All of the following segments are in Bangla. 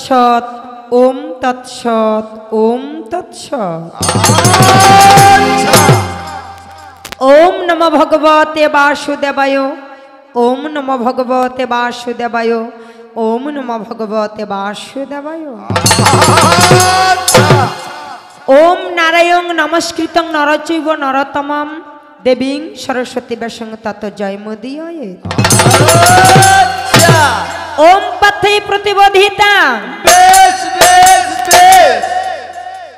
তৎসৎ ওম তৎসৎ ওম তৎসৎ। ওম নমো ভগবতে বাসুদেবায় ওম নমো ভগবতে বাসুদেবায় ওম নমো ভগবতে বাসুদেবায়। ওম নারায়ণ নমস্কৃতং নরচৈব নরোত্তমং দেবীং সরস্বতী ব্যাসং তত জয়মুদীয়তে। ওম পথৈ প্রতিবোধিতাং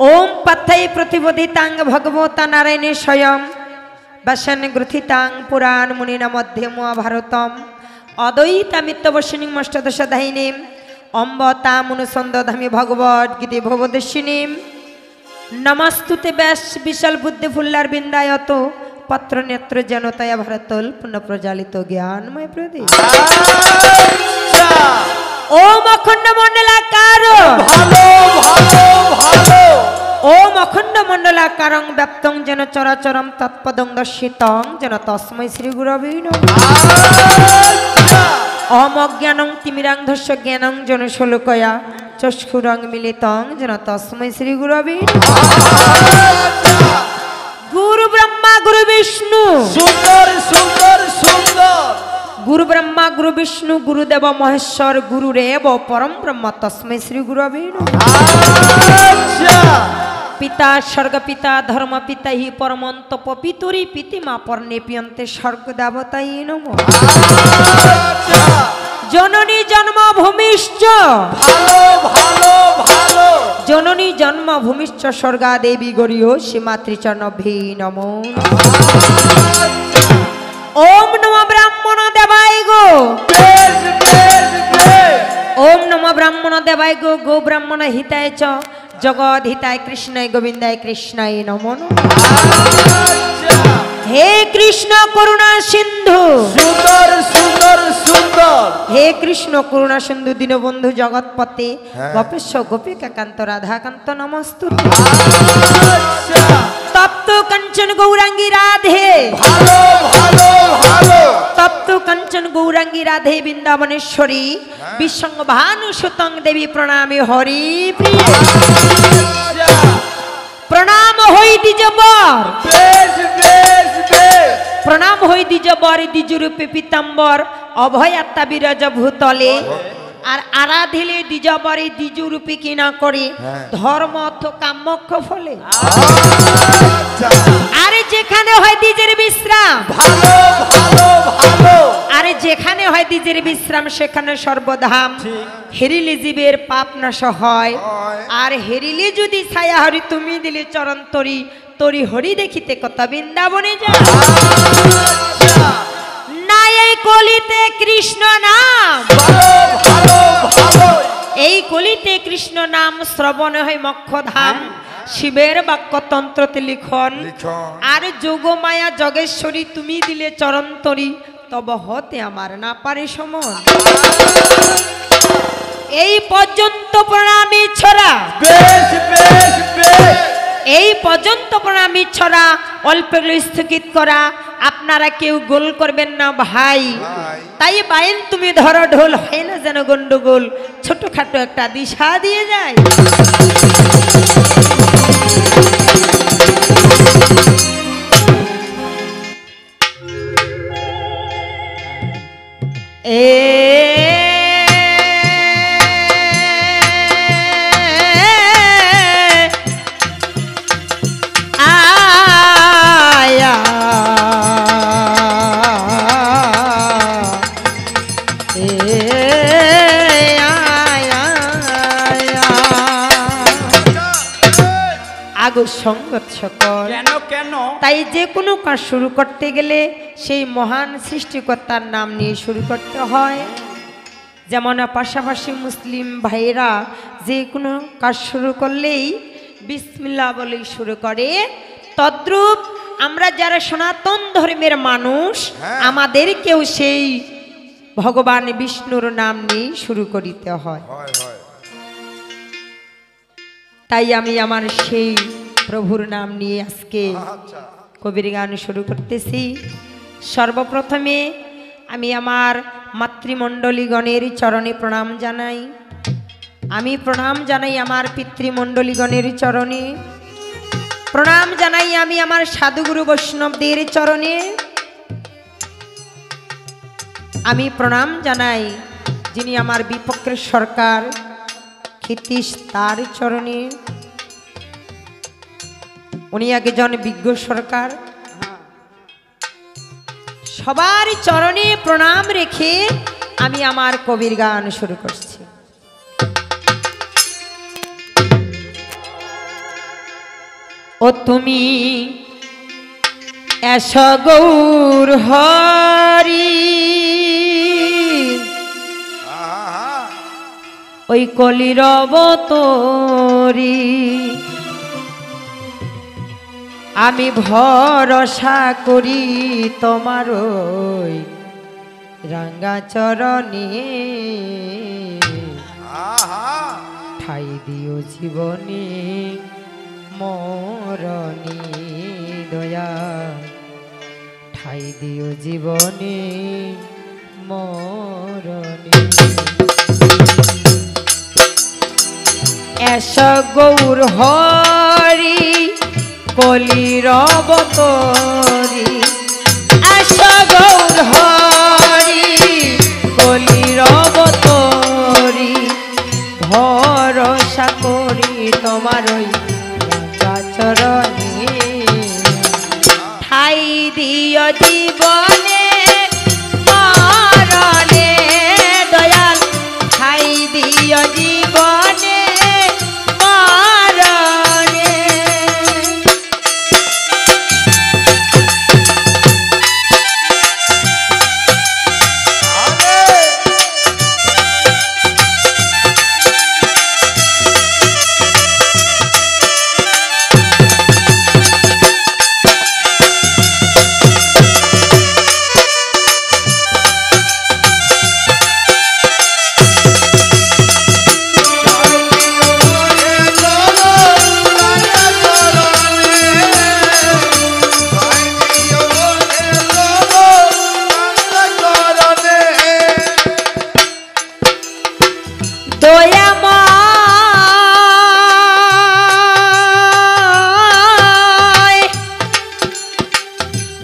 ওম পথৈ প্রতিবোধিতাং ভগবতা নারায়ণে স্বয়ং বসন গ্রথিতাং পুরাণ মুনিনা মধ্যে মহাভারতম অদ্বৈতামিত্যবসিনীং অষ্টাদশাধ্যায়িনীম অম্বতামনুসন্দধামি ভগবদ গীতি ভবদর্শিনীম নমস্তুতে ব্যাস বিশাল বুদ্ধি ফুল্লার বিন্দায়ত পত্র নেত্র জনতায়া ভারতল পুনঃ প্রজ্বালিত জ্ঞানময় প্রদীপ। ওম অখণ্ড মণ্ডলাকার ওম অখণ্ড মণ্ডলাকারং ব্যাপ্তং যেন চরাচরম তৎপদং দর্শিতং যেন তস্मै শ্রী গুরবে নমঃ। ওম অজ্ঞানং তিমিরান্ধস্য জ্ঞানং যেন শোলকয়া চক্ষুরং মিলিতং যেন তস্मै শ্রী গুরবে নমঃ। গুরু ব্রহ্মা গুরু বিষ্ণু সুন্দর সুন্দর সুন্দর গুরু ব্রহ্মা গুরু বিষ্ণু গুরুদেব মহেশ্বর গুরুরেব পরম ব্রহ্ম তস্मै শ্রী গুরবে নমঃ। পিতা স্বর্গ পিতা ধর্ম পিতা হি পরমন্তপ পিতুরি পিতিমা পর্ণে পিয়ন্তে স্বর্গ দেবতাই নমঃ। জননী জন্মভূমিশ্চ ভালো ভালো ভালো জননী জন্মভূমিশ্চ স্বর্গা দেবী গরিয় সীমাতৃচরণভি নমো। ওম নমো ব্রাহ্মণ দেবায় গো ওম নমো ব্রাহ্মণ দেবায় গো গো ব্রাহ্মণ হিতায় চ জগৎ হিতায় কৃষ্ণায় গোবিন্দায় কৃষ্ণায় নমো নমঃ। হে কৃষ্ণ করুণা সিন্ধু সুন্দর সুন্দর সুন্দর হে কৃষ্ণ করুণা সিন্ধু দীনবন্ধু জগৎপতে গোপেশ গোপিকা কান্ত রাধাকান্ত নমস্তুতে। তপ্ত কাঞ্চন গৌরাঙ্গী রাধে ভালো ভালো ভালো তপ্ত কাঞ্চন গৌরাঙ্গী রাধে বৃন্দাবনেশ্বরী বিশ্বঙ্গ ভানু সুতং দেবী প্রণামী হরি প্রিয়। প্রণাম হই দ্বিজবর প্রণাম হই দ্বিজবর দ্বিজরূপে পীতাম্বর অভয় আত্মা বিরাজ ভূতলে। আর আরাধিলে দ্বিজবরে দ্বিজরূপে কিনা করে ধর্ম অর্থ কাম্যক্ষ ফলে। আরে যেখানে হয় দ্বিজের বিশ্রাম ভালো ভালো ভালো আরে যেখানে হয় দ্বিজের বিশ্রাম সেখানে সর্বধাম। হেরিলে জীবের পাপ নাশ হয় আর হেরিলে যদি ছায়া হরি তুমি দিলে চরণ তরি তরি হরি দেখিতে কত বৃন্দাবনে যায়। না এই কলিতে কৃষ্ণ নাম এই কলিতে কৃষ্ণ নাম শ্রবণ হয় মোক্ষধাম। শিবের বাক্যতন্ত্রতে লিখন আর যোগমায়া যোগেশ্বরী তুমি দিলে চরণ তরি তব হতে আমার না পারে সমন। এই পর্যন্ত প্রণামী ছড়া এই পর্যন্ত প্রণামী ছড়া অল্প স্থগিত করা আপনারা কেউ গোল করবেন না ভাই। তাই বাইন তুমি ধরো ঢোল হয় না যেন গন্ডগোল ছোটখাটো একটা দিশা দিয়ে যায়। তাই যে কোনো কাজ শুরু করতে গেলে সেই মহান সৃষ্টিকর্তার নাম নিয়ে শুরু করতে হয়। যেমন পাশাপাশি মুসলিম ভাইরা যে কোনো কাজ শুরু করলেই বিসমিল্লাহ বলেই শুরু করে, তদ্রূপ আমরা যারা সনাতন ধর্মের মানুষ আমাদেরকেও সেই ভগবান বিষ্ণুর নাম নিয়ে শুরু করিতে হয়। তাই আমি আমার সেই প্রভুর নাম নিয়ে আজকে কবির গান শুরু করতেছি। সর্বপ্রথমে আমি আমার মাতৃমণ্ডলীগণের চরণে প্রণাম জানাই। আমি প্রণাম জানাই আমার পিতৃমণ্ডলীগণের চরণে, প্রণাম জানাই আমি আমার সাধুগুরু বৈষ্ণবদের চরণে, আমি প্রণাম জানাই যিনি আমার বিপক্ষের সরকার ক্ষিতীশ তার চরণে। উনি একজন বিজ্ঞ সরকার। সবার চরণে প্রণাম রেখে আমি আমার কবির গান শুরু করছি। ও তুমি এস গৌর হরি, ওই কলির অবতরী, আমি ভরসা করি তোমার ওই রাঙ্গা চরণে, ঠাই দিও জীবনে মরণী দয়া, ঠাই দিও জীবনে মরণী। এস গৌর হরি কলির অবতরী, এস গৌর হরি কলির অবতরী, ভরসা করি তোমার ওই চরণে, ঠাই দিও জীবনে মরণে দয়াল, ঠাই দিও জীবনে মরণে।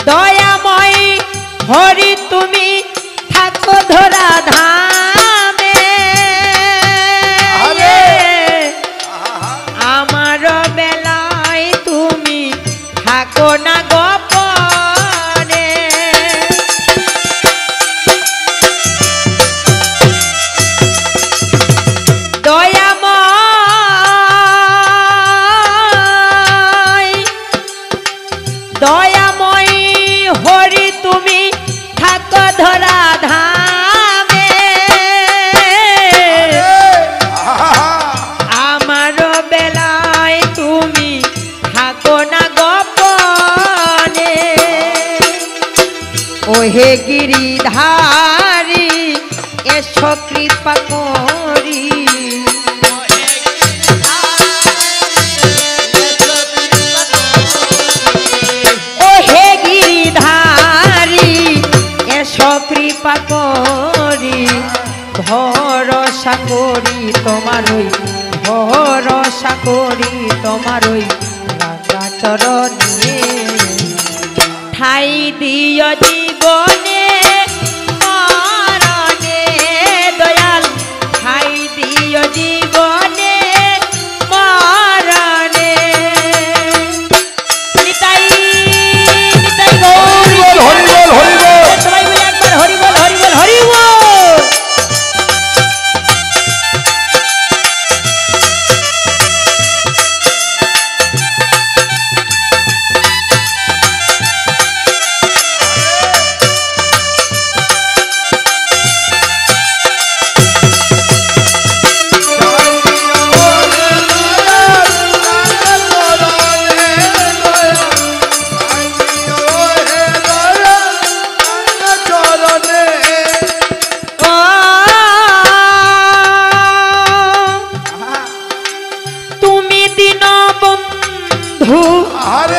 দয়াময় হরি তুমি থাকো ধরা ধামে, আমার বেলায় তুমি থাকো না গোপনে, দয়াময় হরি তুমি থাকো ধরা ধামে, আমার বেলায় তুমি থাকো না গোপনে, ওহে গিরিধারী এসো কৃপা করি, কৃপা করি ভরসা করি তোমার ওই, ভরসা করি তোমার ওই রাঙ্গা চরণে, ঠাই দিও জীবনে মরণে দয়াল, ঠাই দিও জীবনে মরণে। নিতাই নিতাই গৌর হরি বল হরি বল, সবাই মিলে একবার হরি বল হরি বল হরি বল।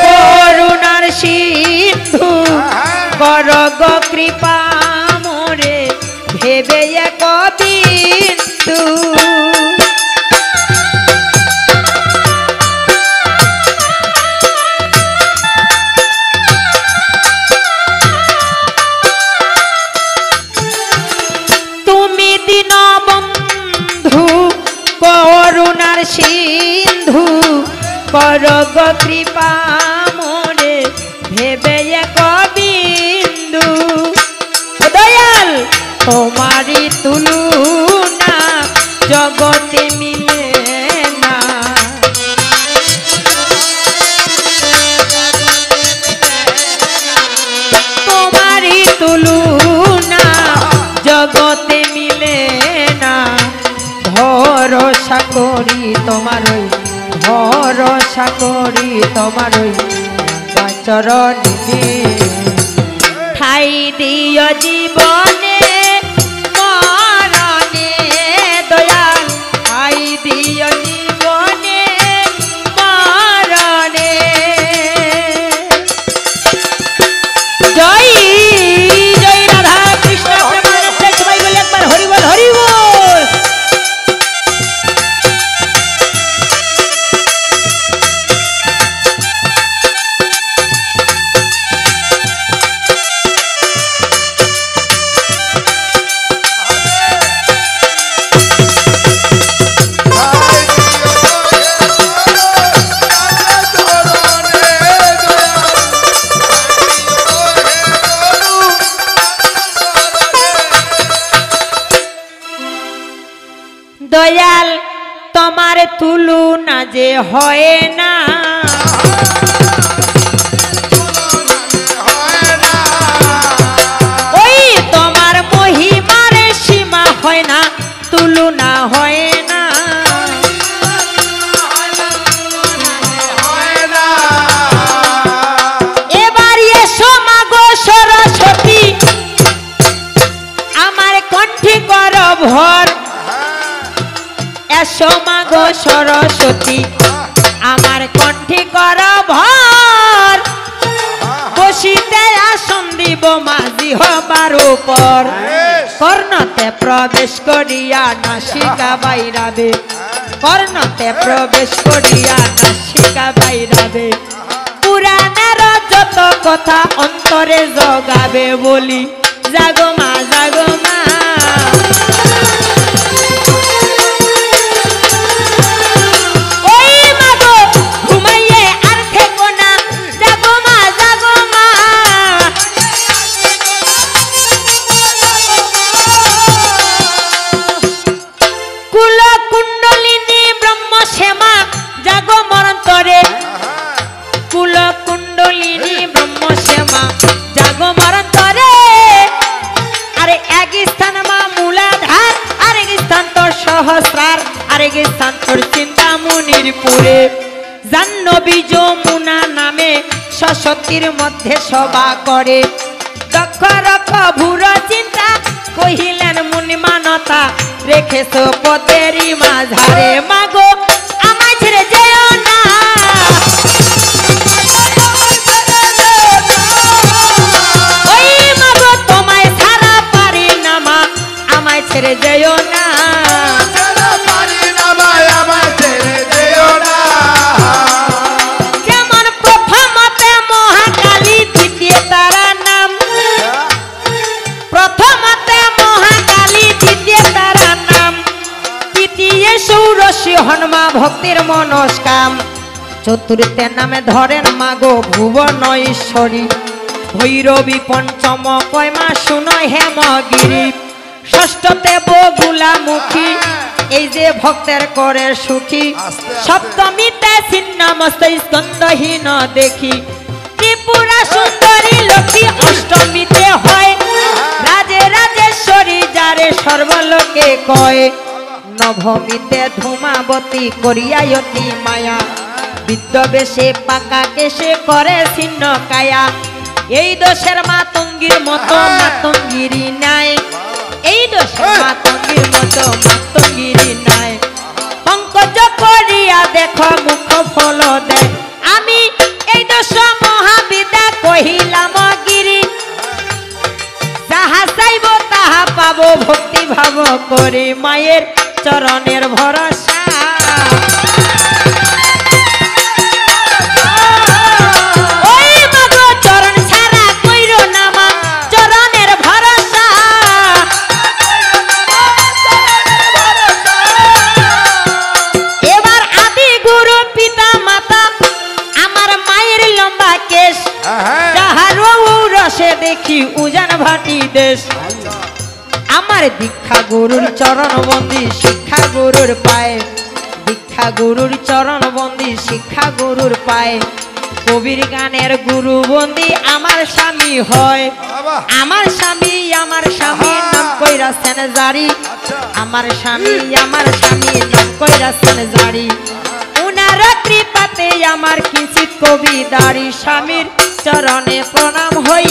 করুণার সিন্ধু করগ কৃপা মোরে ভেবে এক বিন্দু, করগ কৃপা মোরে ভেবে এক বিন্দু দয়াল তোমারি তুলনা জগতে মিলে না তোমারি তুলনা জগতে মিলে না ভরসা করি তোমার ভরসা করি তোমার চরণে ঠাই দিও জীবনে মরণে দয়াল ঠাই দিও জীবনে মরণে জয় জয় রাধা কৃষ্ণ প্রেমানন্দে সবাই বলে একবার হরি বল হরি বল। দয়াল তোমার তুলনা যে হয় না ওই তোমার মহিমার সীমা হয় না তুলনা হয় না এবার এসো মাগো সরস্বতী আমার কণ্ঠে কর ভর এসো মাগো সরস্বতী আমার কণ্ঠে কর ভর বসিতে আসন দিব মাঝি হবার উপর কর্ণতে প্রবেশ করিয়া নাসিকা বাইরাবে কর্ণতে প্রবেশ করিয়া নাসিকা বাইরাবে পুরাণের যত কথা অন্তরে জগাবে বলি জাগো মা জাগো মা সহস্রার আরেক স্থান তোর চিন্তামণির পুরে জাহ্নবী যমুনা নামে সশক্তির মধ্যে সভা করে দক্ষ রক্ষ ভুর চিন্তা কহিলেন মুনি মানতা রেখেছ পথেরই মাঝারে মাগো আমায় ছেড়ে যেও না ওই মাগো তোমায় ছাড়া পারি না মা আমায় ছেড়ে যেও না হনুমা ভক্তির মনস্কাম চতুর্থের নামে ধরেন মাগো ভুবন ঈশ্বরী ভৈরবী পঞ্চম কয়মা শুনয় হেমগিরি ষষ্ঠতে বগুলামুখী এই যে ভক্তের করে সুখী সপ্তমীতে ছিন্নমস্ত স্কন্দহীন দেখি ত্রিপুরা সুন্দরী লক্ষ্মী অষ্টমীতে হয় রাজে রাজেশ্বরী যারে সর্বলোকে কয় নবমীতে ধূমাবতী করিয়ায়তি মায়া বিদ্যবেশে পাকা কেশে করে ছিন্ন কায়া এই দোষের মাতঙ্গীর মতো মাতঙ্গিরি নাই এই দোষের মাতঙ্গীর মতো মাতঙ্গিরি নাই পঙ্কজ করিয়া দেখো মুখ ফল দেয় আমি এই দোষ মহাবিদ্যা কহিলাম গিরি যাহা চাইব তাহা পাবো ভক্তি ভাব করে মায়ের চরণের ভরসা ওই মাগো চরণ ছাড়া কইরো না মা চরণের ভরসা এবার আদি গুরু পিতা মাতা পাশে দেখি উজান ভাটি দেশ আমার দীক্ষা গুরুর চরণ বন্দি শিক্ষা গুরুর পায়ে দীক্ষা গুরুর চরণ বন্দি শিক্ষা গুরুর পায়ে কবির গানের গুরু বন্দি আমার স্বামী হয় আমার স্বামী নাম কইরাছেন জারি আমার স্বামী নাম কইরাছেন জারি উনার কৃপাতে আমার কিঞ্চিত কবিদারি স্বামীর চরণে প্রণাম হই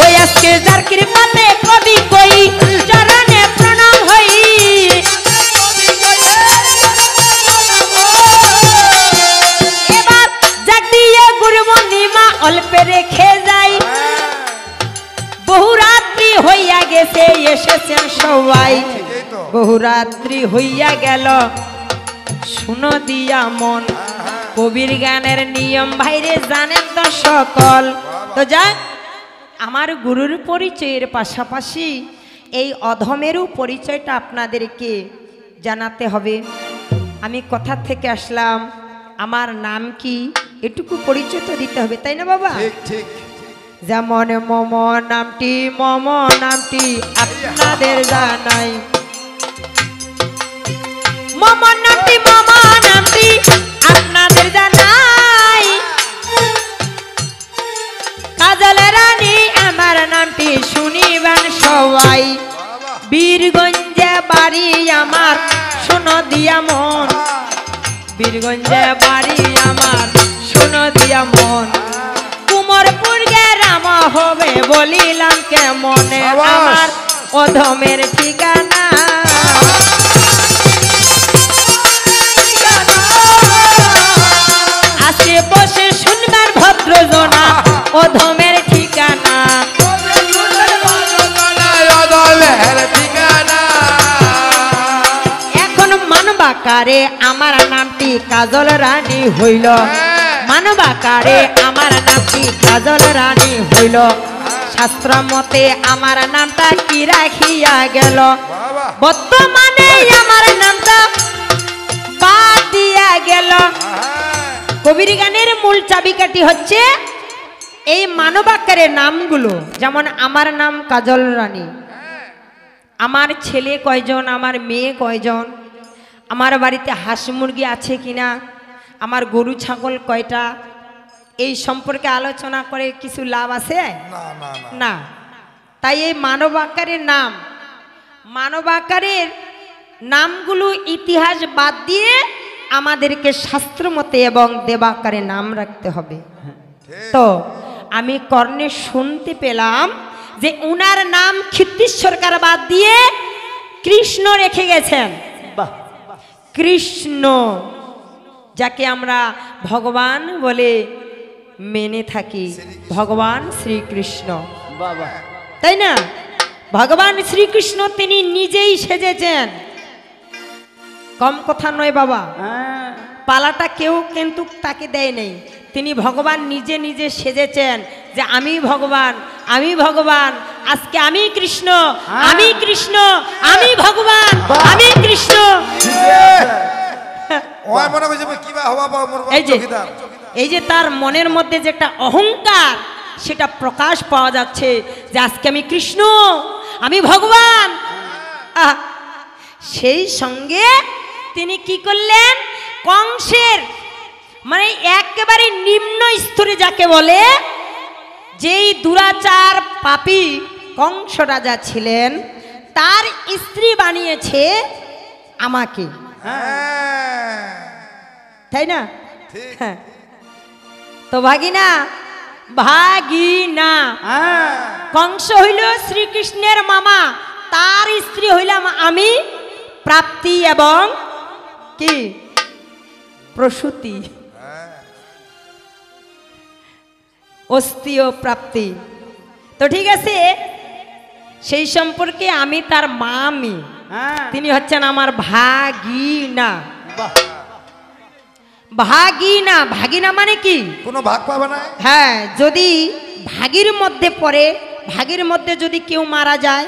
ওই আজকে যার কৃপাতে কবি কই চরণে প্রণাম হই এবার যাক দিয়ে গুরু বন্দিমা অল্পে রেখে যাই বহু রাত্রি হইয়া গেছে এসেছেন সবাই বহু রাত্রি হইয়া গেল শুনো দিয়া মন কবির গানের নিয়ম ভাইরে জানেন তো সকল তো যাক আমার গুরুর পরিচয়ের পাশাপাশি এই অধমেরও পরিচয়টা আপনাদেরকে জানাতে হবে আমি কোথা থেকে আসলাম আমার নাম কি এটুকু পরিচয় তো দিতে হবে তাই না বাবা ঠিক ঠিক যেমন মম নামটি আপনাদের জানাই মম নামটি আপনাদের জানাই কাজল রানী আমার নামটি শুনিবেন সবাই বীরগঞ্জে বাড়ি আমার শোনো দিয়া মন বীরগঞ্জে বাড়ি আমার শোনো দিয়া মন কুমোরপুর গ্রাম হবে বলিলাম কে মনে আমার অধমের ঠিকানা আজকে বসে শুনবেন ভদ্রজনা অধমের ঠিকানা এখন মানবাকারে আমার নামটি কাজল রানী হইল মানবাকারে আমার নামটি কাজল রানী হইল শাস্ত্র মতে আমার নামটা কি রাখিয়া গেল বর্তমানে আমার নামটা বাদ দিয়া গেল কবির গানের মূল চাবিকাঠি হচ্ছে এই মানবাকারের নামগুলো যেমন আমার নাম কাজল রানী আমার ছেলে কয়জন আমার মেয়ে কয়জন আমার বাড়িতে হাঁস মুরগি আছে কিনা আমার গরু ছাগল কয়টা এই সম্পর্কে আলোচনা করে কিছু লাভ আছে না তাই এই মানব আকারের নামগুলো ইতিহাস বাদ দিয়ে আমাদেরকে শাস্ত্র মতে এবং দেবাকারে নাম রাখতে হবে তো আমি কর্ণে শুনতে পেলাম যে উনার নাম ক্ষিতীশ্বরকার বাদ দিয়ে কৃষ্ণ রেখে গেছেন কৃষ্ণ যাকে আমরা ভগবান বলে মেনে থাকি ভগবান শ্রীকৃষ্ণ তাই না ভগবান শ্রীকৃষ্ণ তিনি নিজেই সেজেছেন কম কথা নয় বাবা পালাটা কেউ কিন্তু তাকে দেয় নাই তিনি ভগবান নিজে নিজে সেজেছেন যে আমি ভগবান আজকে আমি কৃষ্ণ আমি ভগবান আমি কৃষ্ণ এই যে তার মনের মধ্যে যে একটা অহংকার সেটা প্রকাশ পাওয়া যাচ্ছে যে আজকে আমি কৃষ্ণ আমি ভগবান সেই সঙ্গে তিনি কি করলেন কংসের মানে একেবারে নিম্ন স্তরে যাকে বলে যেই দুরাচার পাপী কংস রাজা ছিলেন তার স্ত্রী বানিয়েছে আমাকে তাই না হ্যাঁ তো ভাগিনা কংস হইল শ্রীকৃষ্ণের মামা তার স্ত্রী হইলাম আমি প্রাপ্তি এবং কি প্রসূতি অস্থিও প্রাপ্তি তো ঠিক আছে সেই সম্পর্কে আমি তার মামি তিনি হচ্ছেন আমার ভাগিনা ভাগিনা মানে কি কোনো ভাগ পাবে না হ্যাঁ যদি ভাগির মধ্যে পড়ে ভাগির মধ্যে যদি কেউ মারা যায়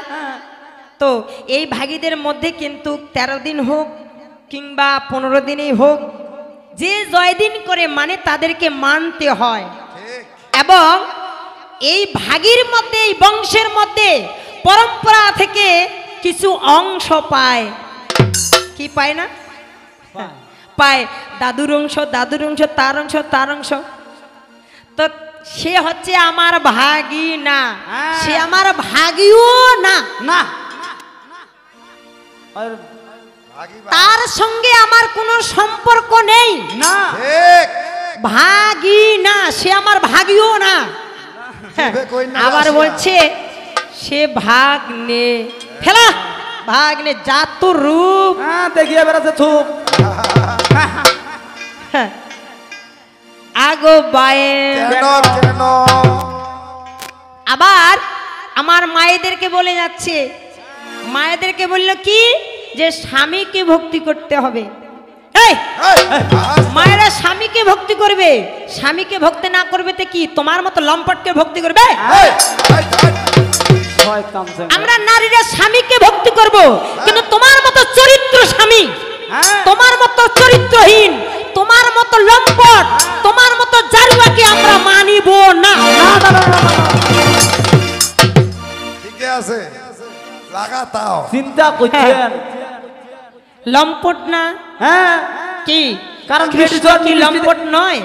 তো এই ভাগীদের মধ্যে কিন্তু 13 দিন হোক কিংবা 15 দিনই হোক যে জয়দিন করে মানে তাদেরকে মানতে হয়। এবং এই ভাগীর মধ্যে, এই বংশের মধ্যে পরম্পরা থেকে কিছু অংশ পায়। কি পায় না? পায় দাদুর অংশ, দাদুর অংশ, তার অংশ, তার অংশ। তো সে হচ্ছে আমার ভাগী না, সে আমার ভাগীও না, না, তার সঙ্গে আমার কোনো সম্পর্ক নেই, না, ভাগী না, সে আমার ভাগীও না। আবার বলছে সে ভাগ্নে, ফেলা ভাগ্নে, জাত রূপ দেখিয়ে বেড়াচ্ছে থুপ। আগো বায়ে আবার আমার মায়েদেরকে বলে যাচ্ছে, মায়েদেরকে বলল কি যে স্বামীকে ভক্তি করতে হবে। মায়েরা স্বামীকে ভক্তি করবে, স্বামীকে ভক্তি না করবে তো কি তোমার মতো লম্পটকে ভক্তি করবে? আমরা নারীরা স্বামীকে ভক্তি করব, কিন্তু তোমার মতো চরিত্র স্বামী, তোমার মতো চরিত্রহীন, তোমার মতো লম্পট, তোমার মতো জারুয়াকে আমরা মানিব না। ঠিক আছে, লাগাতাও চিন্তা করছেন লম্পট না? হ্যাঁ, কি কারণ কৃষ্ণ কি লম্পট নয়?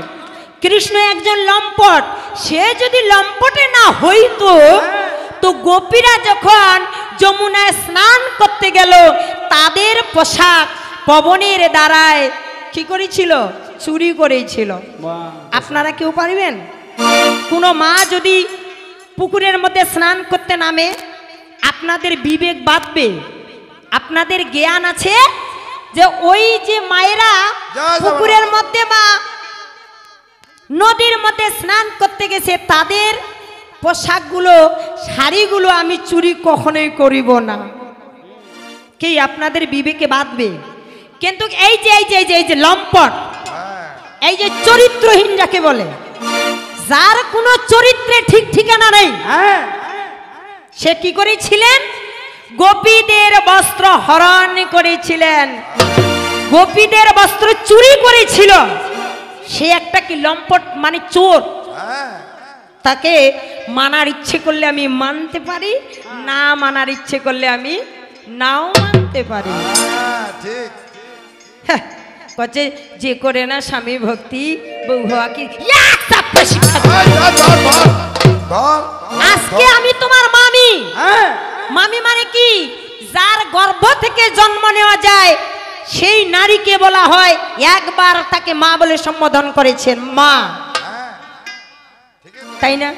কৃষ্ণ একজন লম্পট। সে যদি লম্পটে না হইতো তো গোপীরা যখন যমুনায় স্নান করতে গেল তাদের পোশাক পবনের দ্বারায় কি করেছিল? চুরি করেছিল। আপনারা কেউ পারবেন? কোনো মা যদি পুকুরের মধ্যে স্নান করতে নামে আপনাদের বিবেক বাঁধবে, আপনাদের জ্ঞান আছে যে ওই যে মায়েরা পুকুরের মধ্যে বা নদীর মধ্যে স্নান করতে গেছে তাদের পোশাকগুলো, শাড়িগুলো আমি চুরি কখনোই করিব না। কি আপনাদের বিবেকে বাঁধবে? কিন্তু এই যে এই যে এই যে এই যে লম্পট, এই যে চরিত্রহীন যাকে বলে, যার কোনো চরিত্রে ঠিক ঠিকানা নেই, সে কি করেছিলেন? গোপীদের বস্ত্র হরণ করেছিলেন, গোপীদের বস্ত্র চুরি করেছিল। সে একটা কি লম্পট মানে চোর। তাকে মানার ইচ্ছে করলে আমি মানতে পারি, না মানার ইচ্ছে করলে আমি নাও মানতে পারি। কচ্ছে যে করে না স্বামী ভক্তি বউ হওয়া কি আজকে আমি তোমার মামি। মামি মানে কি? যার গর্ভ থেকে জন্ম নেওয়া যায় সেই নারীকে বলা হয়, একবার তাকে মা বলে সম্বোধন করেছেন মা, তাই না?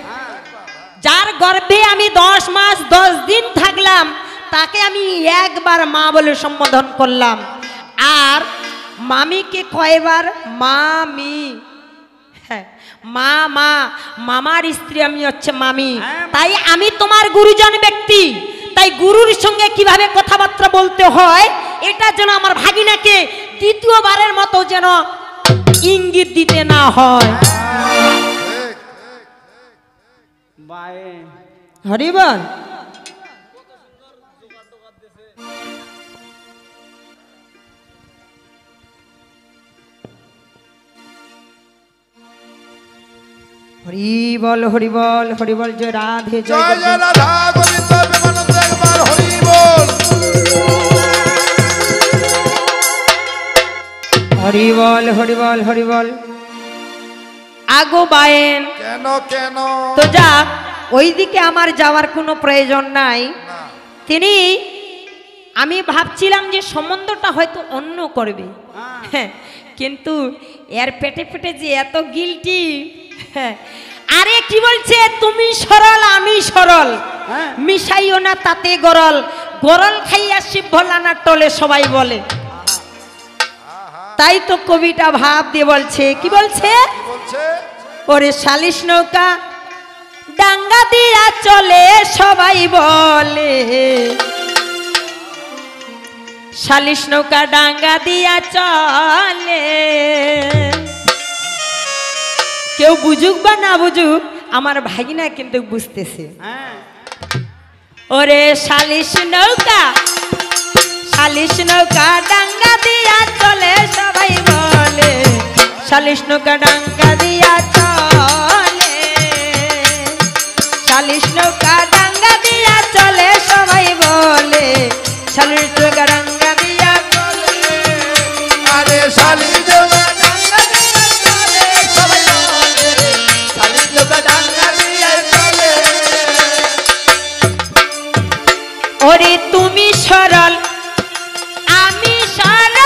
যার গর্ভে আমি 10 মাস 10 দিন থাকলাম তাকে আমি একবার মা বলে সম্বোধন করলাম। আর মামিকে কয়বার? মামি। হ্যাঁ, মা মা, মামার স্ত্রী আমি হচ্ছে মামি। তাই আমি তোমার গুরুজন ব্যক্তি, তাই গুরুর সঙ্গে কিভাবে কথাবার্তা বলতে হয় এটা যেন আমার ভাগিনাকে দ্বিতীয়বারের মতো যেন ইঙ্গিত দিতে না হয়। হরিবল হরিবল হরিবল হরিবল, জয় রাধে, জয় জয় রাধা গোবিন্দ প্রেমানন্দ, একবার হরিবল হরিবল হরিবল হরিবল। আগো বায়েন কেন কেন? তো যাক, ওইদিকে আমার যাওয়ার কোনো প্রয়োজন নাই। তিনি, আমি ভাবছিলাম যে সম্বন্ধটা হয়তো অন্য করবে, কিন্তু এর পেটে পেটে যে এত গিলটি। আরে কি বলছে? তুমি সরল আমি সরল, মিশাইও না তাতে গরল, গরল খাইয়া শিব ভোলা না টলে সবাই বলে। তাই তো কবিটা ভাব দিয়ে বলছে, কি বলছে? ওরে সালিশ নৌকা ডাঙ্গা দিয়া চলে সবাই বলে, সালিশ নৌকা ডাঙ্গা দিয়া চলে। কেউ বুঝুক বা না বুঝুক আমার ভাগিনা কিন্তু বুঝতেছে। ওরে সালিশ নৌকা, সালিশ নৌকা ডাঙ্গা দিয়া চলে সবাই বলে, শালিশ নৌকা ডাঙ্গা দিয়া চলে, শালিশ নৌকা ডাঙ্গা দিয়া চলে সবাই বলে, শালিশ নৌকা ডাঙ্গা দিয়া চলে, আরে শালি নৌকা ডাঙ্গা দিয়া চলে, সবাই বলে, শালি নৌকা ডাঙ্গা দিয়া চলে। ওরে তুমি সরল আমি সরল,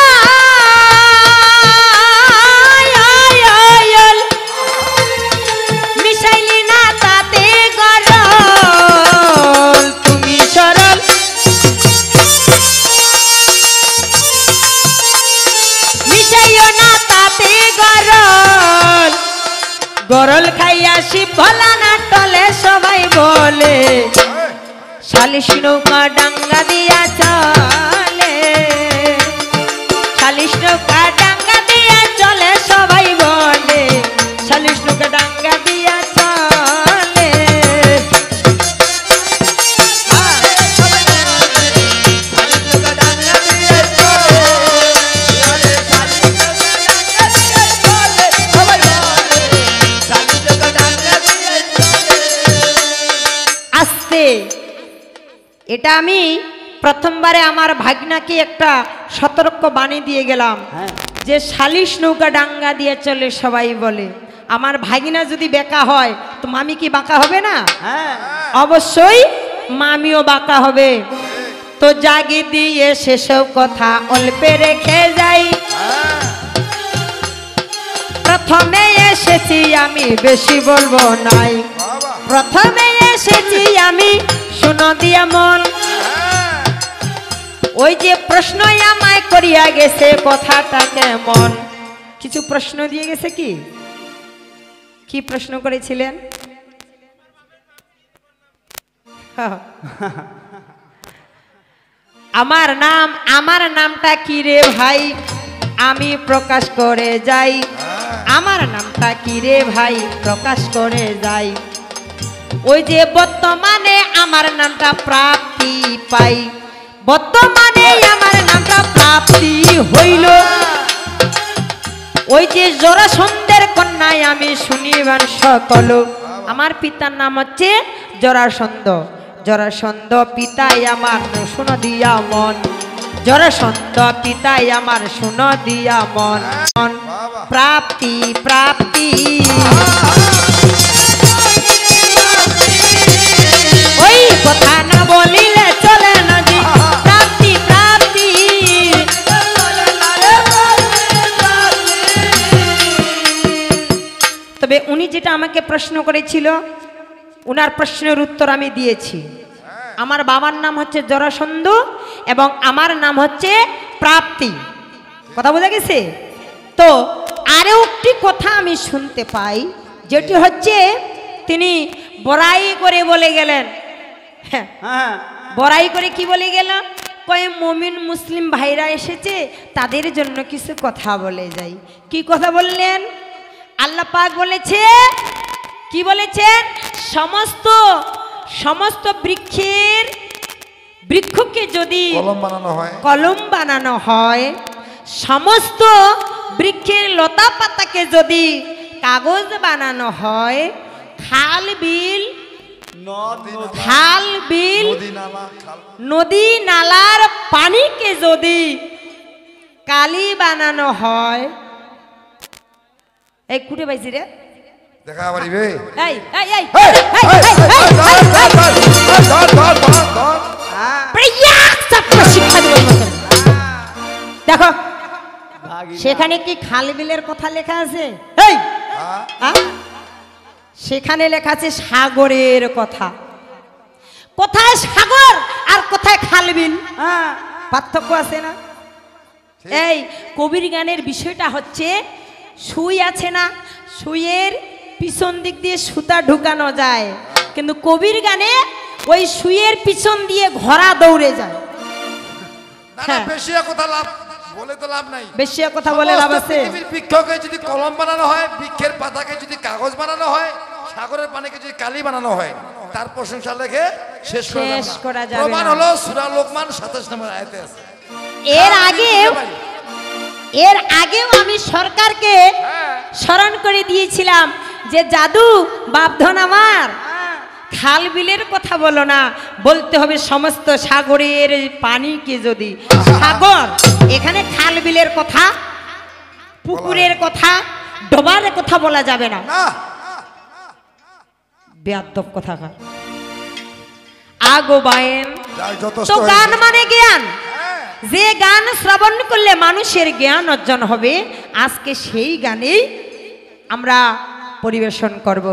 মিশাইলি না তাতে গরল, তুমি সরল মিশাইও না তাতে গরল, গরল খাইয়া শিব ভোলা না টলে সবাই বলে, শালিশ নৌকা ডাঙ্গা দিয়া চলে, শালিশ নৌকা ডাঙ্গা দিয়া চলে সবাই বলে, শালিশ নৌকা ডাঙ্গা দিয়া চলে। আস্তে, এটা আমি প্রথমবারে আমার ভাগনাকে একটা সতর্ক বাণী দিয়ে গেলাম যে শালিশ নৌকা ডাঙ্গা দিয়ে চলে সবাই বলে। আমার ভাগিনা যদি বেকা হয় তো মামি কি বাঁকা হবে না? অবশ্যই মামিও বাঁকা হবে। তো জাগি দিয়ে সেসব কথা অল্পে রেখে যাই, প্রথমে এসেছি আমি বেশি বলবো নাই, প্রথমে এসেছি আমি শুনো দিয়া মন, ওই যে প্রশ্ন আমায় করিয়া গেছে কথাটা কেমন, কিছু প্রশ্ন দিয়ে গেছে। কি কি প্রশ্ন করেছিলেন? আমার নামটা কি রে ভাই আমি প্রকাশ করে যাই, আমার নামটা কি রে ভাই প্রকাশ করে যাই, ওই যে বর্তমানে আমার নামটা প্রাপ্তি পাই, বর্তমানে আমার নামটা প্রাপ্তি হইল, ওই যে জরাসন্ধের কন্যায় আমি শুনিবেন সকল, আমার পিতার নাম হচ্ছে জরাসন্ধ, জরাসন্ধ পিতাই আমার শুনো দিয়া মন, জরাসন্ধ পিতাই আমার শুনো দিয়া মন, প্রাপ্তি প্রাপ্তি ওই কথা না বলিলে চলে না জি, প্রাপ্তি প্রাপ্তি। তবে উনি যেটা আমাকে প্রশ্ন করেছিল উনার প্রশ্নের উত্তর আমি দিয়েছি। আমার বাবার নাম হচ্ছে জরাসন্ধ এবং আমার নাম হচ্ছে প্রাপ্তি, কথা বোঝা গেছে? তো আরও একটি কথা আমি শুনতে পাই যেটি হচ্ছে তিনি বড়াই করে বলে গেলেন, বড়াই করে কি বলে গেল, কয়ে মুমিন মুসলিম ভাইরা এসেছে তাদের জন্য কিছু কথা বলে যাই। কি কথা বললেন? আল্লাহ পাক বলেছে, কি বলেছেন? সমস্ত বৃক্ষকে যদি কলম বানানো হয়, সমস্ত বৃক্ষের লতা পাতাকে যদি কাগজ বানানো হয়, খাল বিল নদী নালার পানিকে যদি কালি বানানো হয়, এই কুটে পাইছি রে দেখা পারিবে, দেখো সেখানে কি খাল বিলের কথা লেখা আছে? সেখানে লেখা আছে সাগরের কথা। কোথায় সাগর আর কোথায় খাল বিল, পার্থক্য আছে না? এই কবির গানের বিষয়টা হচ্ছে, সুই আছে না, সুইয়ের পিছন দিক দিয়ে সুতা ঢুকানো যায়, কিন্তু কবির গানে ওই সুইয়ের পিছন দিয়ে ঘোড়া দৌড়ে যায়। বেশিয়া কথা লাভ বলে তো লাভ নাই, বেশিয়া কথা বলে লাভ আছে? বৃক্ষকে যদি কলম বানানো হয়, বৃক্ষের পাতাকে যদি কাগজ বানানো হয়, সাগরের পানিকে যদি কালি বানানো হয়, তার প্রশংসা লেখে শেষ করা যাবে না। প্রমাণ হলো সূরা লোকমান 27 নম্বর আয়াতে আছে। এর আগেও আমি সরকারকে স্মরণ করে দিয়েছিলাম যে জাদু বাপধন আমার খাল বিলের কথা বলো না, বলতে হবে সমস্ত সাগরের পানিকে। যদি সাগর, এখানে খাল বিলের কথা, পুকুরের কথা, ডোবার কথা বলা যাবে না। বেয়াদব কথা কার আগো বায়েন। তো গান মানে জ্ঞান, যে গান শ্রবণ করলে মানুষের জ্ঞান অর্জন হবে, আজকে সেই গানেই আমরা পরিবেশন করব।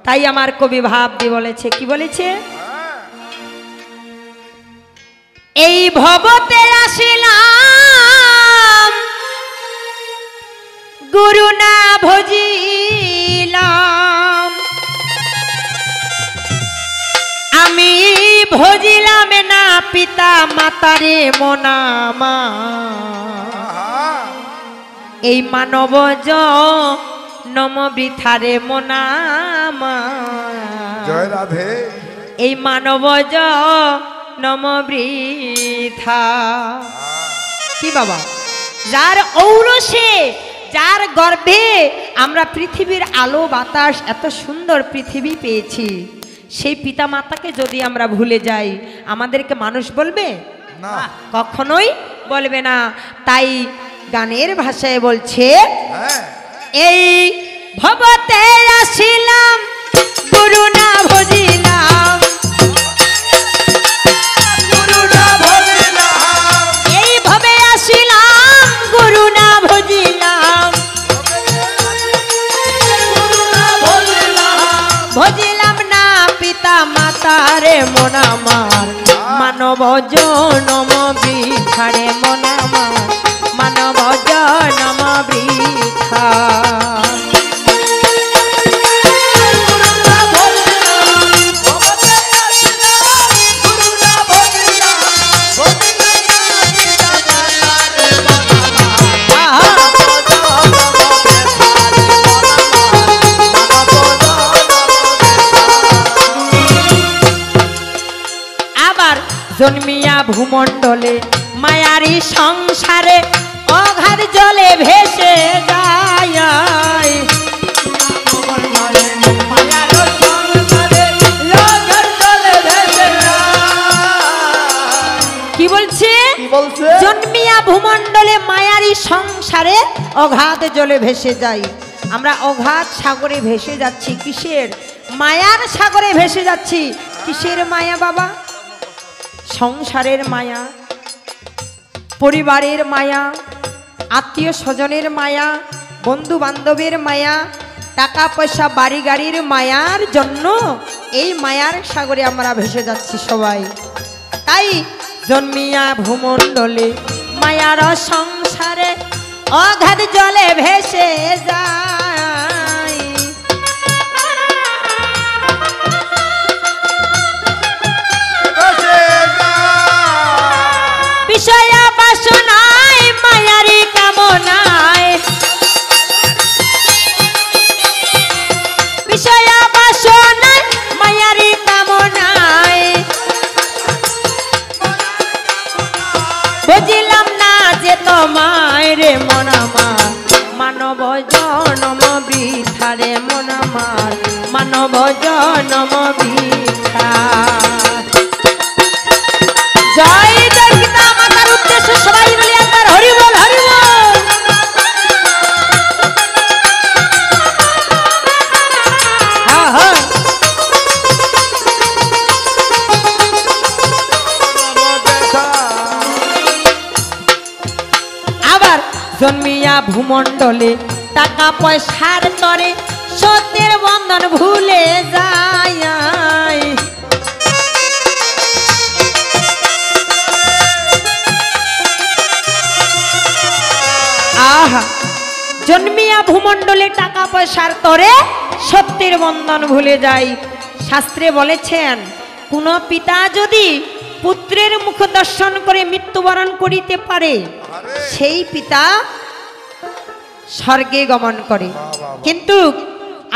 তাই আমার কবি ভাব দিয়ে বলেছে, কি বলেছে? এই ভবতে আসিলাম গুরু না ভজিলাম, আমি ভজিলাম না পিতা মাতারে মনামা, এই মানব নম বৃথারে মনামা, জয় রাধে, এই মানব নম বৃথা। কি বাবা, যার ঔরসে, যার গর্ভে আমরা পৃথিবীর আলো বাতাস, এত সুন্দর পৃথিবী পেয়েছি, সেই পিতা মাতাকে যদি আমরা ভুলে যাই, আমাদেরকে মানুষ বলবে না, কখনোই বলবে না। তাই গানের ভাষায় বলছে, এই ভবতে আসিলাম গুরু না ভজিলাম, গুরু না ভজিলাম, এই ভবে আসিলাম গুরু না ভজিলাম, ভজিলাম না পিতা মাতারে মন আমার, মানব জনম বৃথারে মন আমার, মানব জনম বৃথা। জন্মিয়া ভূমণ্ডলে মায়ারি সংসারে অগাধ জলে ভেসে যায়, কি বলছে? জন্মিয়া ভূমণ্ডলে মায়ারি সংসারে অগাধ জলে ভেসে যাই। আমরা অগাধ সাগরে ভেসে যাচ্ছি, কিসের? মায়ার সাগরে ভেসে যাচ্ছি। কিসের মায়া বাবা? সংসারের মায়া, পরিবারের মায়া, আত্মীয় স্বজনের মায়া, বন্ধু বান্ধবের মায়া, টাকা পয়সা বাড়ি গাড়ির মায়ার জন্য এই মায়ার সাগরে আমরা ভেসে যাচ্ছি সবাই। তাই জন্মিয়া ভূমণ্ডলে মায়ার সংসারে অগাধ জলে ভেসে যায়, বিষয় বাসনায় মায়ারি কামনায়, বিষয় বাসনায় মায়ারি কামনায়, বুঝিলাম না যে তোমায় রে মন আমার, মানব জনম বৃথা রে মন আমার, মানব জনম বৃথা। জয় জয় পিতা মাতার উদ্দেশ্যে সবাই বলি একবার হরি বল, হরি বল। হ্যাঁ হ্যাঁ, আবার জন্মিয়া ভূমণ্ডলে টাকা পয়সার তরে সত্যের বন্ধন ভুলে যায়, আহা, জন্মিয়া ভূমণ্ডলে টাকা পয়সার তরে সত্যের বন্ধন ভুলে যায়। শাস্ত্রে বলেছেন, কোন পিতা যদি পুত্রের মুখ দর্শন করে মৃত্যুবরণ করিতে পারে, সেই পিতা স্বর্গে গমন করে। কিন্তু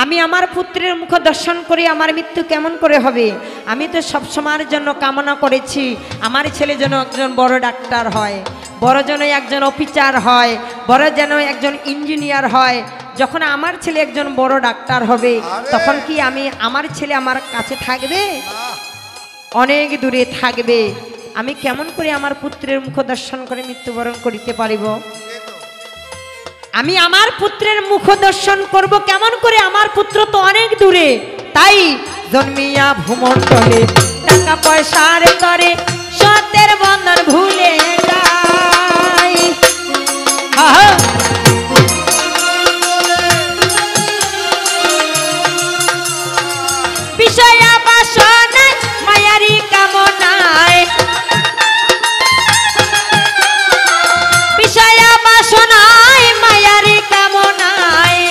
আমি আমার পুত্রের মুখ দর্শন করে আমার মৃত্যু কেমন করে হবে? আমি তো সবসময়ের জন্য কামনা করেছি আমার ছেলে যেন একজন বড় ডাক্তার হয়, বড় যেন একজন অফিসার হয়, বড় যেন একজন ইঞ্জিনিয়ার হয়। যখন আমার ছেলে একজন বড় ডাক্তার হবে, তখন কি আমার ছেলে আমার কাছে থাকবে? অনেক দূরে থাকবে। আমি কেমন করে আমার পুত্রের মুখ দর্শন করে মৃত্যুবরণ করিতে পারিব? আমি আমার পুত্রের মুখ দর্শন করব কেমন করে? আমার পুত্র তো অনেক দূরে। তাই জন্মিয়া ভূমণ্ডলে টাকা পয়সার তরে সত্যের বন্ধন ভুলে যাই। বিষয়া বাসনায় মায়ারি কামনায়, বিষয়া বাসনায় মায়ারি কামনায়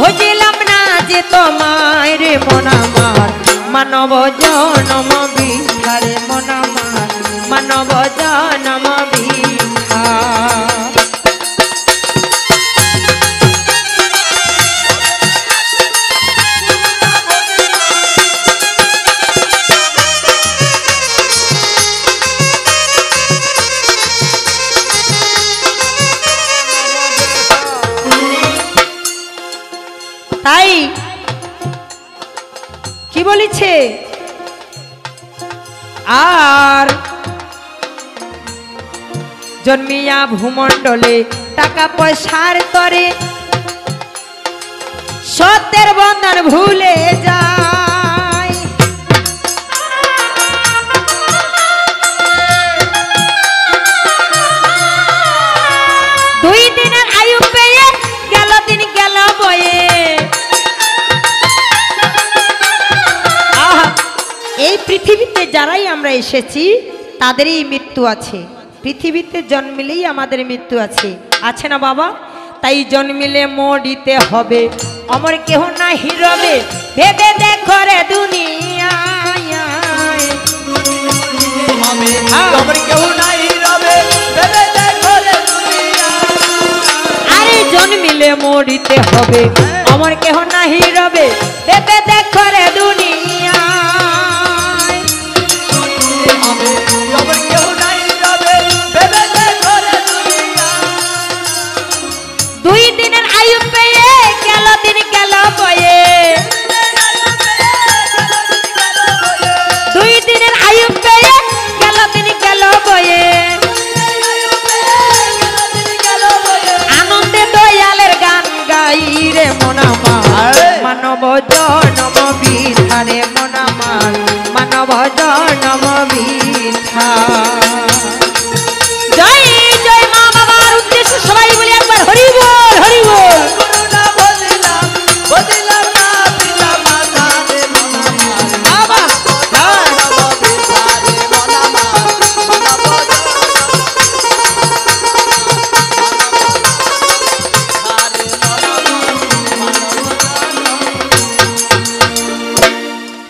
বুঝিলাম না যে তোমায় রে মন আমার, মানব জনম বৃথা রে মন আমার, মানব জনম বৃথা। তাই কি বলেছে? আর জন্মিয়া ভূমণ্ডলে টাকা পয়সার তরে সত্যের বন্ধন ভুলে যায়। দুই দিনের আয়ু পেয়ে গেল দিন গেল বয়ে। এই পৃথিবীতে যারাই আমরা এসেছি তাদেরই মৃত্যু আছে। পৃথিবীতে জন্মিলেই আমাদের মৃত্যু আছে, আছে না বাবা? তাই জন্মিলে মরিতে হবে, অমর কেহ নাহি রবে, ভেবে দেখো রে দুনিয়ায়। আরে জন্মিলে মরিতে হবে, অমর কেহ নাহি রবে, ভেবে দেখো রে দুনিয়ায়। দুই দিনের আয়ু পেয়ে গেল দিন গেল বয়ে। দুই দিনের আয়ু পেয়ে গেল দিন গেল বয়ে। আনন্দে দয়ালের গান গাই রে মন আমার, মানব জনম বৃথা রে মন আমার, মানব জনম বৃথা। জয় জয় মা বাবার উদ্দেশ্যে সবাই বলি একবার হরি বল, হরি বল।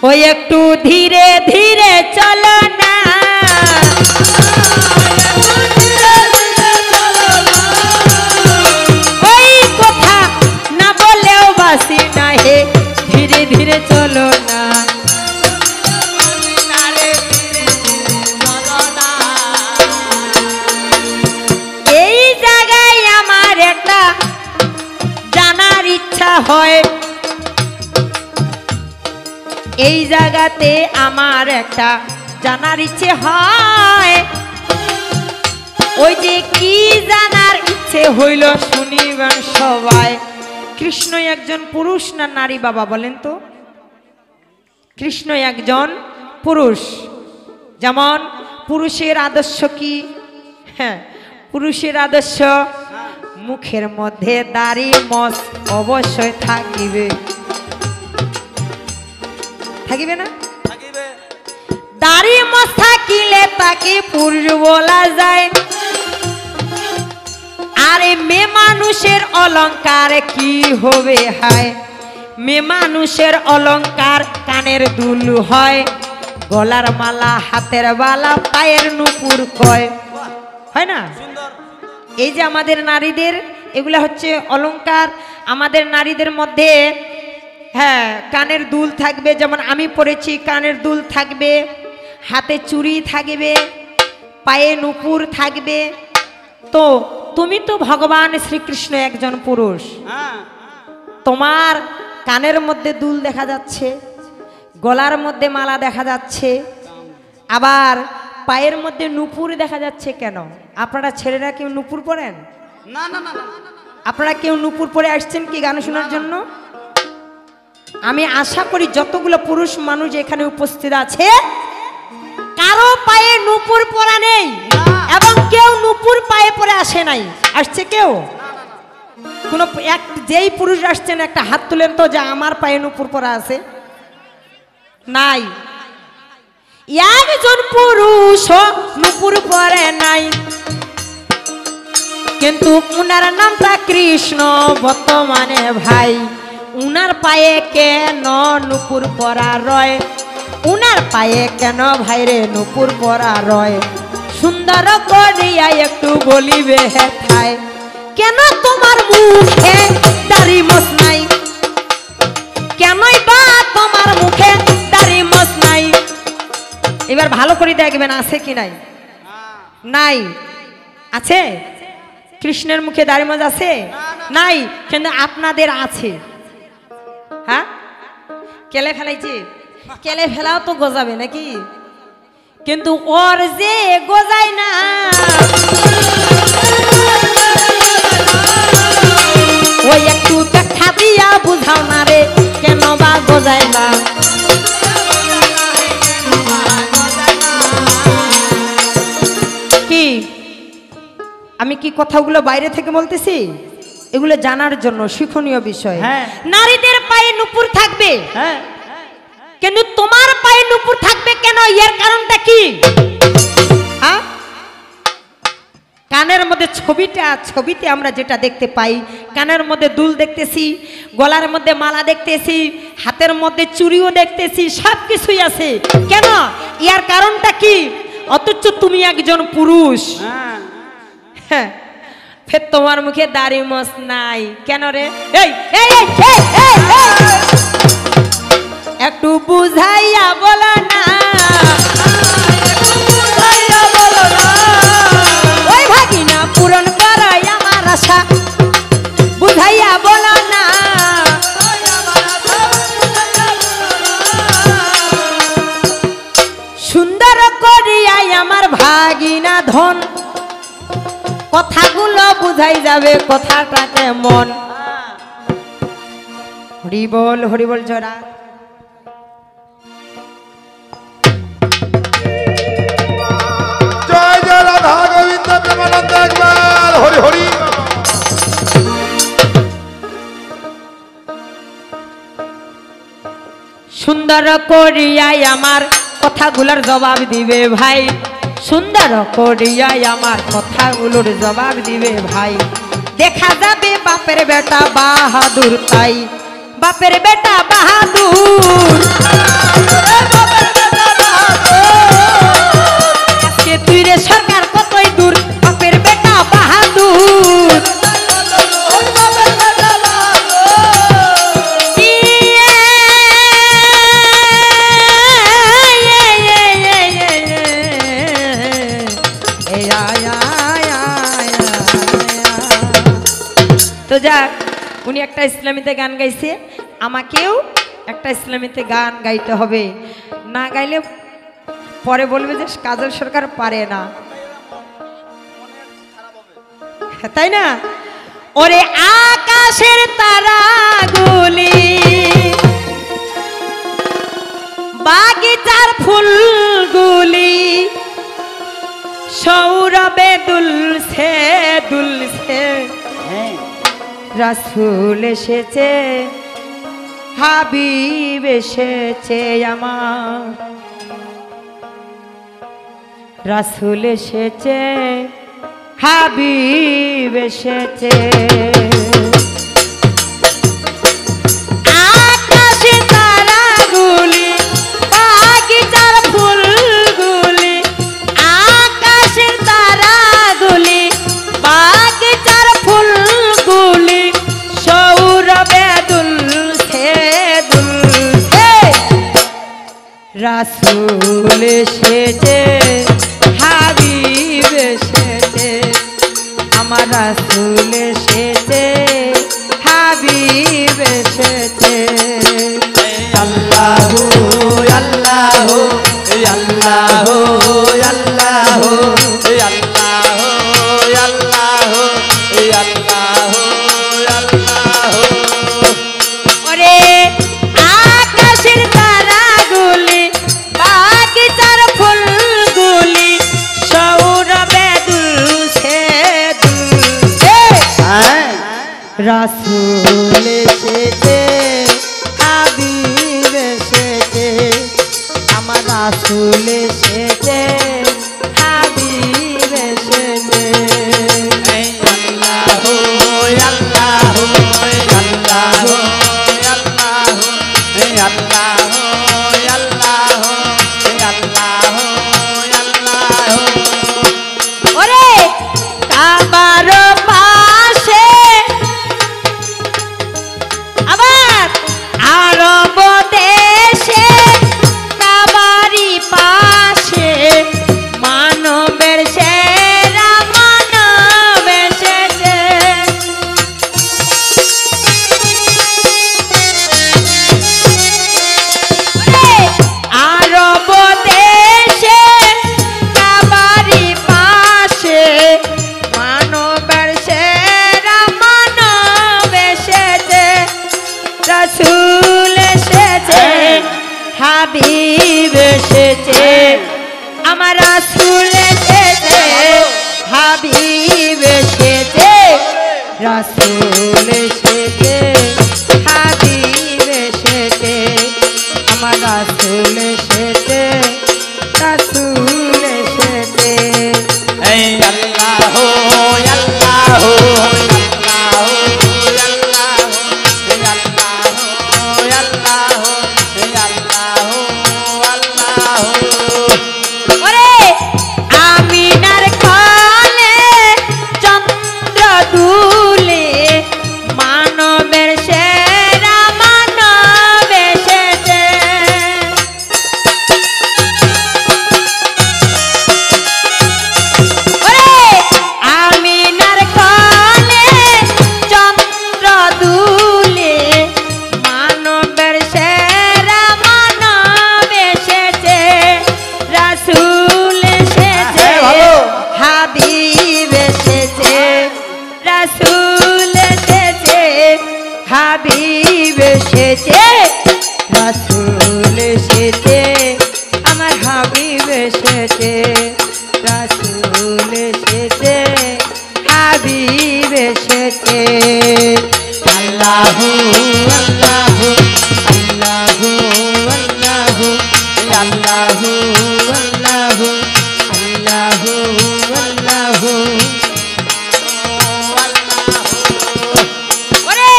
ওই একটু ধীরে ধীরে চলো না, ওই কথা না বলেও বাসি না হে, ধীরে ধীরে চলো না। এই জায়গায় আমার একটা জানার ইচ্ছা হয়, এই জায়গাতে আমার একটা জানার ইচ্ছে হয়। ওই যে কি জানার ইচ্ছে হইল শুনিবেন সবাই। কৃষ্ণ একজন পুরুষ না নারী বাবা বলেন তো? কৃষ্ণ একজন পুরুষ। যেমন পুরুষের আদর্শ কি? হ্যাঁ, পুরুষের আদর্শ মুখের মধ্যে দাড়ি মস অবশ্যই থাকিবে, থাকিবে না? দাড়ি মস থাকিলে তাকে পুরুষ বলা যায়। আরে মেয়ে মানুষের অলংকার কি হবে হায়? মেয়ে মানুষের অলংকার কানের দুল হয়, গলার মালা, হাতের বালা, পায়ের নুপুর কয়, হয় না? এই যে আমাদের নারীদের এগুলা হচ্ছে অলংকার। আমাদের নারীদের মধ্যে হ্যাঁ কানের দুল থাকবে, যেমন আমি পরেছি কানের দুল থাকবে, হাতে চুড়ি থাকবে, পায়ে নুপুর থাকবে। তো তুমি তো ভগবান শ্রীকৃষ্ণ একজন পুরুষ, তোমার কানের মধ্যে দুল দেখা যাচ্ছে, গলার মধ্যে মালা দেখা যাচ্ছে, আবার পায়ের মধ্যে নুপুর দেখা যাচ্ছে। কেন আপনারা ছেলেরা কেউ নুপুর পরেন? না না না, আপনারা কেউ নুপুর পরে আসছেন কি গান শোনার জন্য? আমি আশা করি যতগুলো পুরুষ মানুষ এখানে উপস্থিত আছে কারো পায়ে নুপুর পরা নেই, এবং কেউ নুপুর পায়ে পরে আসে নাই। আসছে কেউ? কোন এক যেই পুরুষ আসছেন একটা হাত তুলেন তো যে আমার পায়ে নুপুর পরা আছে। নাই, একজন পুরুষ নুপুর পরে নাই, কিন্তু উনার নামটা কৃষ্ণ বর্তমানে ভাই। উনার পায়ে কেন নুপুর পরা রয়? উনার পায়ে কেন ভাইরে নুপুর পরা রয়? সুন্দর করিয়া একটু বলিবে হেথায়, কেন তোমার মুখে দাড়ি মোছ নাই? কেনই বা তোমার মুখে দাড়ি মোছ নাই? এবার ভালো করে দেখবেন আছে কি নাই। নাই, আছে? কৃষ্ণের মুখে দাড়ি মোছ আছে? নাই, কিন্তু আপনাদের আছে। হ্যাঁ, কেলে ফেলাইছে? কেলে ফেলাও তো গজাবে নাকি? কিন্তু ওর যে গজায় না, ওই একটু ব্যাখ্যা দিয়া বুঝাও না রে, কেন বা গজায় না? কি আমি কি কথাগুলো বাইরে থেকে বলতেছি? এগুলো জানার জন্য শিক্ষণীয় বিষয়। নারীদের পায়ে নুপুর থাকবে, কিন্তু তোমার পায়ে নুপুর থাকবে কেন? এর কারণটা কি? হ্যাঁ, কানের মধ্যে ছবিতে আমরা যেটা দেখতে পাই, কানের মধ্যে দুল দেখতেছি, গলার মধ্যে মালা দেখতেছি, হাতের মধ্যে চুড়িও দেখতেছি, সব কিছুই আছে। কেন? এর কারণটা কি? অথচ তুমি একজন পুরুষ, হ্যাঁ, ফের তোমার মুখে দাড়ি মোছ নাই কেন রে? এই এই এই একটু বুঝাইয়া বলো না, ওই ভাগিনা পূরণ করাই আমার আশা, বুঝাইয়া বলো না। সুন্দর করিয়াই আমার ভাগিনা ধন, কথাগুলো বুঝাই যাবে কথাটা কেমন। হরিবল হরিবল জোড়া। জয় জয় রাধা গোবিন্দ প্রেমানন্দ একবার হরি হরি। সুন্দর করিয়াই আমার কথাগুলোর জবাব দিবে ভাই, সুন্দর করিয়াই আমার কথাগুলোর জবাব দিবে ভাই। দেখা যাবে বাপের বেটা বাহাদুর, তাই বাপের বেটা বাহাদুর। আজকে তুই রে সরকার কতই দূর, বাপের বেটা বাহাদুর। তো যাক, উনি একটা ইসলামীতে গান গাইছে, আমাকেও একটা ইসলামীতে গান গাইতে হবে। না গাইলে পরে বলবে যে কাজল সরকার পারে না, তাই না? ওরে আকাশের তারাগুলি, বাগিচার ফুলগুলি, সৌরভে দুলছে দুলছে, রাসূল এসেছে, হাবিব এসেছে আমার, রাসূল এসেছে, হাবিব এসেছে। আকাশে তারাগুলি, বাগিচার ফুলগুলি, আকাশের তারাগুলি, বাগিচার ফুলগুলি, সৌরভে দুলছে দুলছে, রাসূল এসেছে, ওরে আকাশের তারাগুলি বাগিচার ফুলগুলি সৌরভে দুলছে দুলছে রাসূল এসেছে হাবিব এসেছে আমার রাসূল এসেছে হাবিব এসেছে ওরে কাবার পাশে আবার আরব দেশে কাবারি পাশে মানবের সেরা মানব এসেছে আরব দেশে কাবারি পাশে মানবের সেরা মানব এসেছে রাসূল এসেছে হাবিব এসেছে আমার রাসূল এসেছে হাবিব এসেছে রাসূল এসেছে হাবিব এসেছে আমার রাসূল এসেছে রাসূল এসেছে ওরে আমিনার কোলে চন্দ্র দুলে মানবের সেরা মানব এসেছে ওরে আমিনার কোলে চন্দ্র দুলে মানবের সেরা মানব এসেছে রাসূল এসেছে হাবিব এসেছে রাসূল এসেছে হাবিব এসেছে রাসূল এসেছে আমার হাবিব এসেছে রাসূল এসেছে হাবিব এসেছে আল্লাহু আল্লাহু আল্লাহু আল্লাহু আল্লাহু আল্লাহু আল্লাহু আল্লাহু ওরে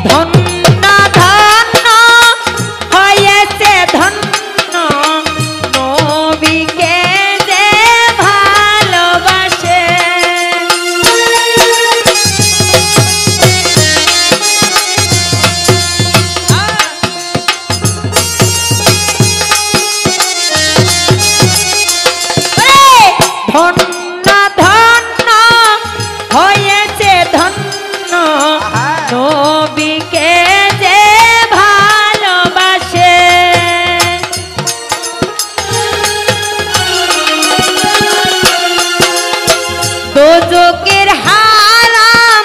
ধন্য ধন্য হয়েছে ধন্য নবীকে যে ভালোবাসে ধন্য ধন্য হয়েছে ধন্য নবীকে যে ভালোবাসে দোজকের হারাম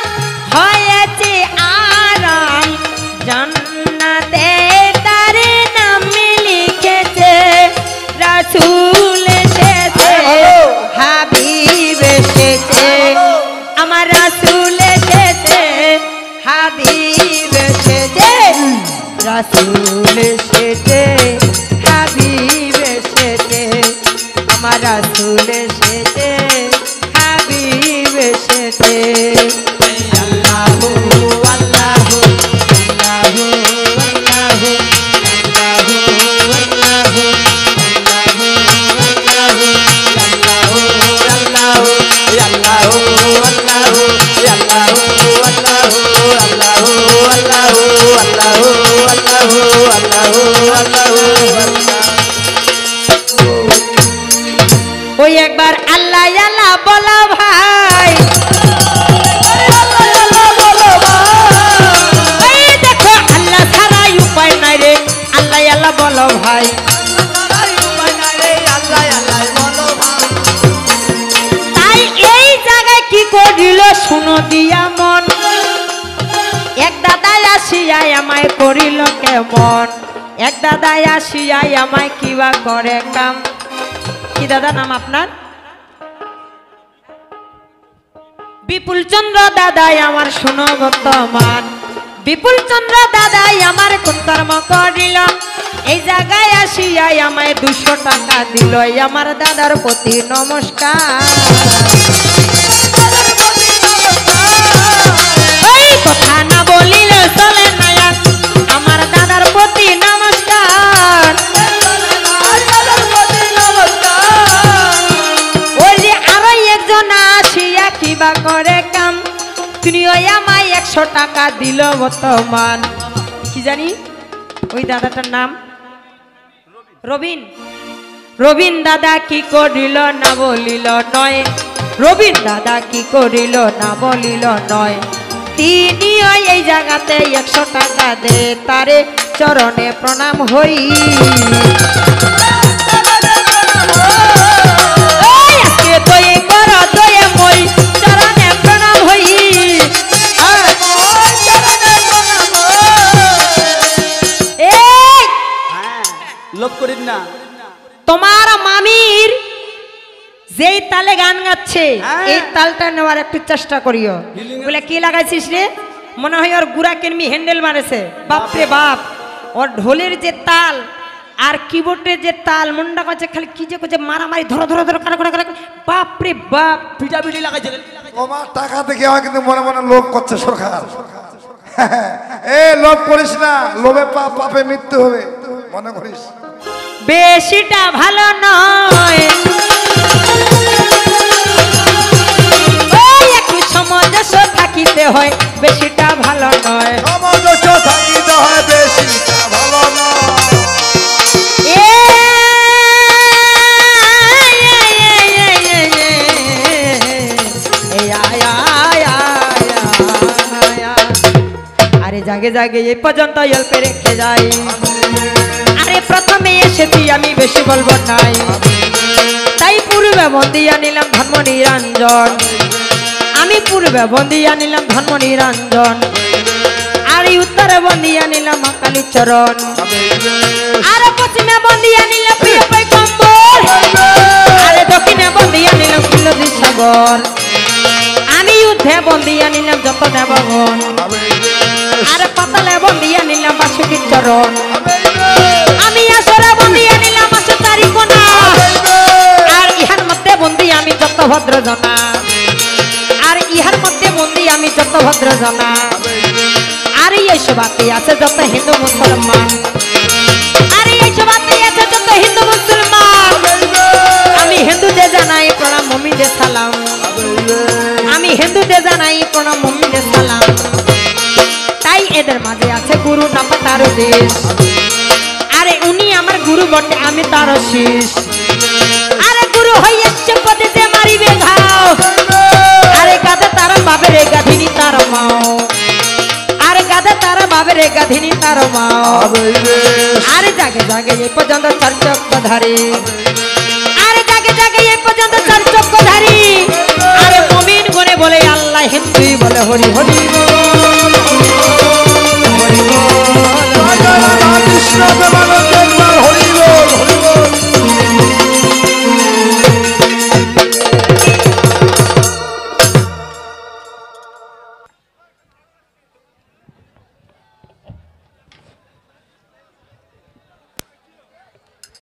হয়েছে আরাম জান্নাতে তার নাম লিখেছে রাসূল এসেছে হাবিব এসেছে আমার রাসূল এসেছে হাবিব এসেছে রাসূল এসেছে হাবিব এসেছে আমার রাসূল এসেছে হাবিব এসেছে আল্লাহু আল্লাহু আল্লাহু আল্লাহু আল্লাহু ওই একবার আল্লাহ আল্লাহ বলো ভাই এই দেখো আল্লাহ ছাড়াই উপায় নাই রে আল্লাহ আল্লাহ বলো ভাই তাই এই জায়গায় কি করিল শুনো দিয়া মন আসিয়াই আমায় করিল কেমন, এক দাদাই আসিয়াই আমায় কিবা করে কাম। কি দাদা নাম আপনার? বিপুল চন্দ্র দাদাই আমার শোনো বর্তমান, বিপুল চন্দ্র দাদাই আমার কর্ম করিল, এই জায়গায় আসিয়াই আমায় 200 টাকা দিল, আমার দাদার প্রতি নমস্কার। ওই কথা না বলিলে চলে না, আমার দাদার প্রতি নমস্কার। ওই যে আরো একজন আসিয়া কিবা করে কাম, তিনিও আমায় 100 টাকা দিল বর্তমান। কি জানি ওই দাদাটার নাম রবিন। রবিন দাদা কি করিল না বলিল নয়, রবিন দাদা কি করিল না বলিল নয়, তিনিও এই জায়গাতে 100 টাকা দে, তারে চরণে প্রণাম হই। আজকে দয়ে কর দয়ে মই, চরণে প্রণাম হই। লোভ করিস না। তোমার মামির যেই তালে গান গাচ্ছে এই তালটা নেওয়ার একটু চেষ্টা করিও। বলে কি লাগাইছিস রে? মনে হয় ওর গুড়া কেনমি হ্যান্ডেল মারেছে। বাপরে বাপ, ওর ঢোলের যে তাল আর কিবোর্ডের যে তাল, মুন্ডা করছে খালি কি যে করছে, মারামারি ধরো ধরো ধরো কারা কারা কারা। বাপরে বাপ, পিটাপিটি লাগাইছে। তোমার টাকা দেখে আমার কিন্তু মনে মনে লোভ করছে সরকার। এ লোভ করিস না, লোভে পাপে মৃত্যু হবে, মনে করিস। বেশিটা ভালো নয়, একটু সামঞ্জস্য থাকিতে হয়, বেশিটা ভালো নয়। সামঞ্জস্য থাকিতে হয়, বেশিটা ভালো নয়। আরে জাগে জাগে এই পর্যন্ত অল্পে রেখে যাই। আরে প্রথমে এসেছি আমি বেশি বলবো নাই, তাই পূর্বে বন্দিয়া নিলাম ধর্ম নিরঞ্জন, আমি পূর্বে বন্দিয়া নিলাম ধর্ম নিরঞ্জন, আর উত্তরে বন্দিয়া নিলাম কালী চরণ, আর পশ্চিমে বন্দিয়া নিলাম প্রিয় পয়গম্বর, আরে দক্ষিণে বন্দিয়া নিলাম কুলদী সাগর, আমি যুদ্ধে বন্দিয়া নিলাম যত দেবগণ, আর পাতালে বন্দিয়া নিলাম বাসুকীর চরণ, আমি আসরে বন্দিয়া নিলাম আসে চারি কোনা, আর ইহার মধ্যে বন্দি আমি যত ভদ্র জনা, আর ইহার মধ্যে বন্দি আমি যত ভদ্র জনা, আর এই সবাতে আছে যত হিন্দু মুসলমান, আর এই সবাতে আছে যত হিন্দু মুসলমান, আমি হিন্দুদের জানাই প্রণাম, মুমিনদের সালাম, আমি হিন্দুদের জানাই প্রণাম, মুমিনদের সালাম। তাই এদের মাঝে আছে গুরু নাপা তার দেশ, আরে উনি আমার গুরু বটে, আমি তার শিষ, আরে গুরু হইয়াছে পদে যে মারিবে ঘাও, আরে গাধে তারা বাবের গাধিনী তার মাও, আরে গাধে তারা বাবের গাধিনী তার মাও, আরে জাগে জাগে এই পর্যন্ত চার চক্রধারী, আরে জাগে জাগে এই পর্যন্ত চার চক্রধারী, আরে মুমিন গুনে বলে আল্লাহ, হিন্দুই বলে হরি হরি।